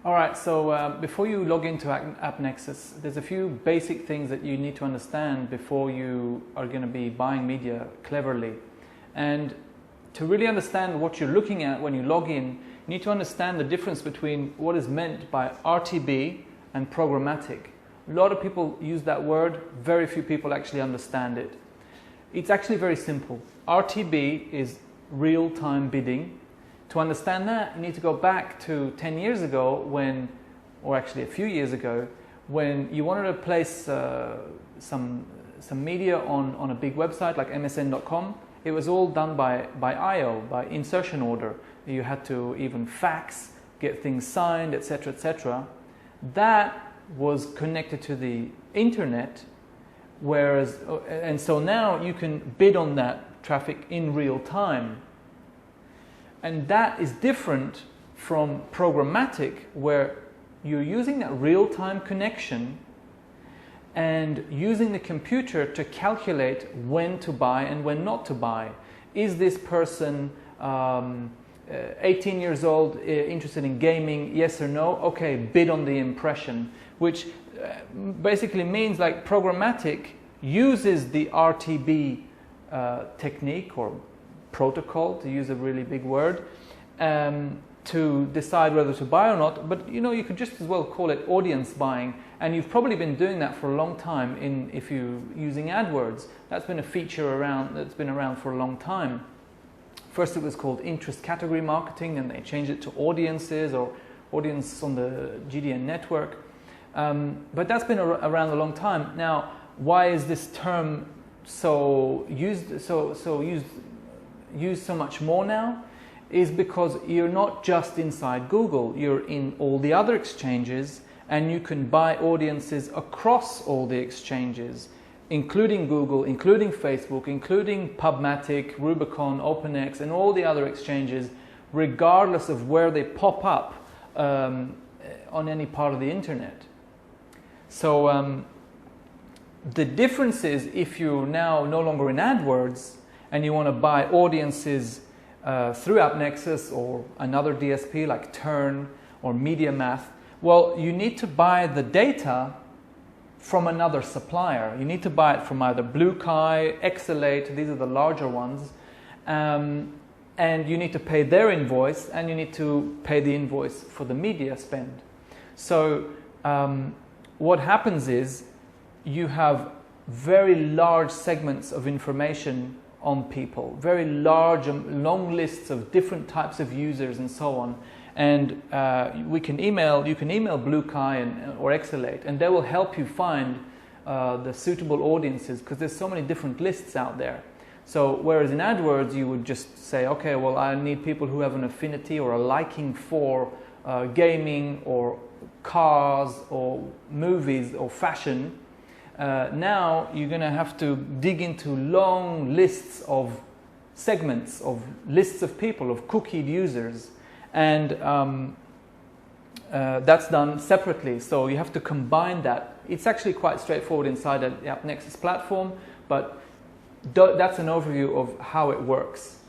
All right, so before you log into AppNexus, there's a few basic things that you need to understand before you are going to be buying media cleverly. And to really understand what you're looking at when you log in, you need to understand the difference between what is meant by RTB and programmatic. A lot of people use that word, very few people actually understand it. It's actually very simple. RTB is real-time bidding. To understand that, you need to go back to 10 years ago when, or actually a few years ago, when you wanted to place some media on a big website like MSN.com. It was all done by I/O, by insertion order. You had to even fax, get things signed, etc., etc. That was connected to the internet, and so now you can bid on that traffic in real time. And that is different from programmatic, where you're using that real-time connection and using the computer to calculate when to buy and when not to buy. Is this person 18 years old, interested in gaming, yes or no? Okay, bid on the impression, which basically means like programmatic uses the RTB technique or protocol, to use a really big word, to decide whether to buy or not. But you know, you could just as well call it audience buying, and you've probably been doing that for a long time if you're using AdWords. That's been a feature that's been around for a long time. First it was called interest category marketing, and they changed it to audiences or audience on the GDN network. But that's been around a long time. Now, why is this term used so much more now? Is because you're not just inside Google, you're in all the other exchanges, and you can buy audiences across all the exchanges, including Google, including Facebook, including Pubmatic, Rubicon, OpenX, and all the other exchanges, regardless of where they pop up on any part of the internet. So the difference is, if you're now no longer in AdWords and you want to buy audiences through AppNexus or another DSP like Turn or MediaMath, well, you need to buy the data from another supplier. You need to buy it from either BlueKai, Exalate, these are the larger ones, and you need to pay their invoice, and you need to pay the invoice for the media spend. So what happens is you have very large segments of information on people, very large and long lists of different types of users and so on. And you can email BlueKai or Exalate, and they will help you find the suitable audiences, because there's so many different lists out there. So whereas in AdWords you would just say, okay, well, I need people who have an affinity or a liking for gaming or cars or movies or fashion. Now you're going to have to dig into long lists of segments, of lists of people, of cookied users, and that's done separately. So you have to combine that. It's actually quite straightforward inside the AppNexus platform, but that's an overview of how it works.